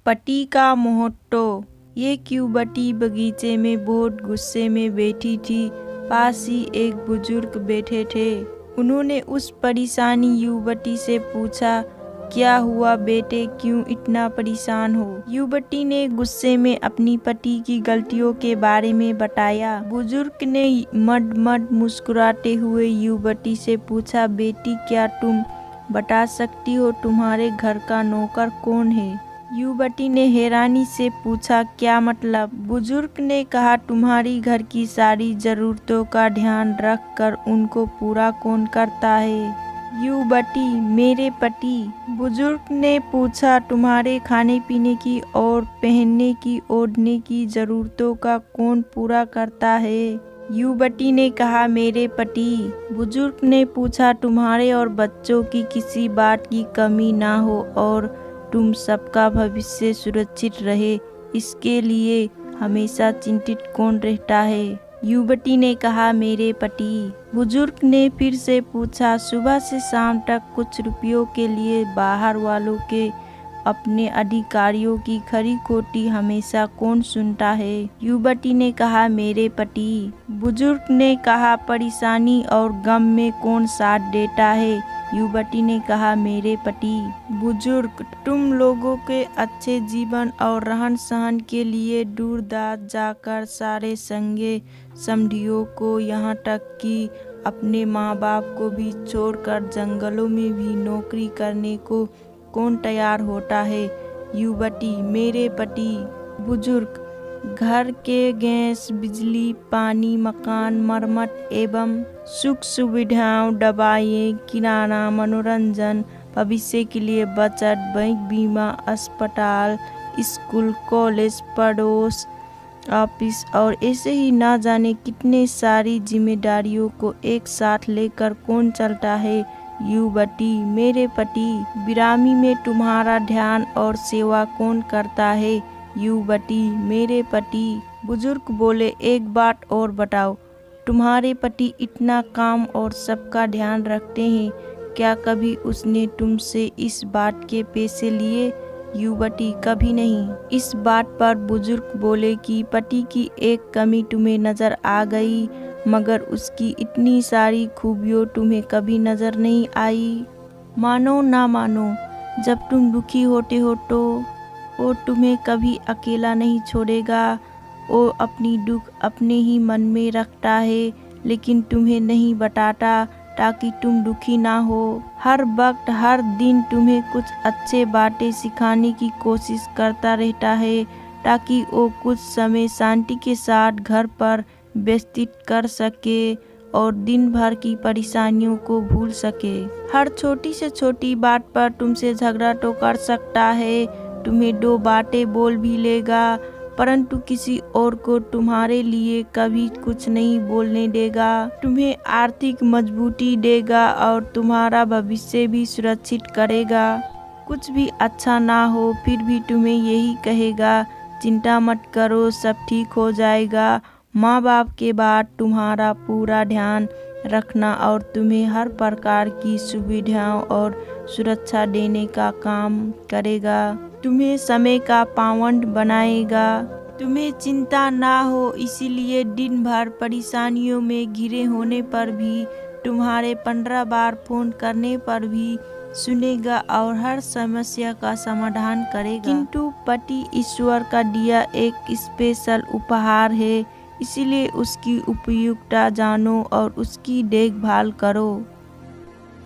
पति का मोहट्टो। ये युवती बगीचे में बहुत गुस्से में बैठी थी। पास ही एक बुजुर्ग बैठे थे। उन्होंने उस परेशानी युवती से पूछा, क्या हुआ बेटे, क्यों इतना परेशान हो? युवती ने गुस्से में अपनी पति की गलतियों के बारे में बताया। बुजुर्ग ने मड मुस्कुराते हुए युवती से पूछा, बेटी क्या तुम बता सकती हो तुम्हारे घर का नौकर कौन है? युवती ने हैरानी से पूछा, क्या मतलब? बुजुर्ग ने कहा, तुम्हारी घर की सारी जरूरतों का ध्यान रख कर उनको पूरा कौन करता है? युवती, मेरे पति। बुजुर्ग ने पूछा, तुम्हारे खाने पीने की और पहनने की ओढ़ने की जरूरतों का कौन पूरा करता है? युवती ने कहा, मेरे पति। बुजुर्ग ने पूछा, तुम्हारे और बच्चों की किसी बात की कमी ना हो और तुम सबका भविष्य सुरक्षित रहे, इसके लिए हमेशा चिंतित कौन रहता है? युवती ने कहा, मेरे पति। बुजुर्ग ने फिर से पूछा, सुबह से शाम तक कुछ रुपयों के लिए बाहर वालों के अपने अधिकारियों की खरी खोटी हमेशा कौन सुनता है? युवती ने कहा, मेरे पति। बुजुर्ग ने कहा, परेशानी और गम में कौन साथ देता है? युवती ने कहा, मेरे पति। बुजुर्ग, तुम लोगों के अच्छे जीवन और रहन सहन के लिए दूर दराज जाकर सारे संगे समधियों को, यहाँ तक कि अपने माँ बाप को भी छोड़कर जंगलों में भी नौकरी करने को कौन तैयार होता है? युवती, मेरे पति। बुजुर्ग, घर के गैस, बिजली, पानी, मकान, मरम्मत एवं सुख सुविधाओं, दवाएं, किराना, मनोरंजन, भविष्य के लिए बचत, बैंक बीमा, अस्पताल, स्कूल, कॉलेज, पड़ोस, ऑफिस और ऐसे ही ना जाने कितने सारी जिम्मेदारियों को एक साथ लेकर कौन चलता है? युवती, मेरे पति। बिरामी में तुम्हारा ध्यान और सेवा कौन करता है? युवती, मेरे पति। बुजुर्ग बोले, एक बात और बताओ, तुम्हारे पति इतना काम और सबका ध्यान रखते हैं, क्या कभी उसने तुमसे इस बात के पैसे लिए? युवती, कभी नहीं। इस बात पर बुजुर्ग बोले कि पति की एक कमी तुम्हें नजर आ गई, मगर उसकी इतनी सारी खूबियों तुम्हें कभी नजर नहीं आई। मानो ना मानो, जब तुम दुखी होते हो तो वो तुम्हें कभी अकेला नहीं छोड़ेगा। वो अपनी दुख अपने ही मन में रखता है, लेकिन तुम्हें नहीं बताता ताकि तुम दुखी ना हो। हर वक्त हर दिन तुम्हें कुछ अच्छे बातें सिखाने की कोशिश करता रहता है, ताकि वो कुछ समय शांति के साथ घर पर व्यतीत कर सके और दिन भर की परेशानियों को भूल सके। हर छोटी से छोटी बात पर तुमसे झगड़ा तो कर सकता है, तुम्हें दो बातें बोल भी लेगा, परंतु किसी और को तुम्हारे लिए कभी कुछ नहीं बोलने देगा। तुम्हें आर्थिक मजबूती देगा और तुम्हारा भविष्य भी सुरक्षित करेगा। कुछ भी अच्छा ना हो फिर भी तुम्हें यही कहेगा, चिंता मत करो, सब ठीक हो जाएगा। माँ बाप के बाद तुम्हारा पूरा ध्यान रखना और तुम्हें हर प्रकार की सुविधाओं और सुरक्षा देने का काम करेगा। तुम्हें समय का पाबंद बनाएगा। तुम्हें चिंता ना हो, इसीलिए दिन भर परेशानियों में घिरे होने पर भी, तुम्हारे 15 बार फोन करने पर भी सुनेगा और हर समस्या का समाधान करेगा। किंतु पति ईश्वर का दिया एक स्पेशल उपहार है, इसीलिए उसकी उपयुक्तता जानो और उसकी देखभाल करो।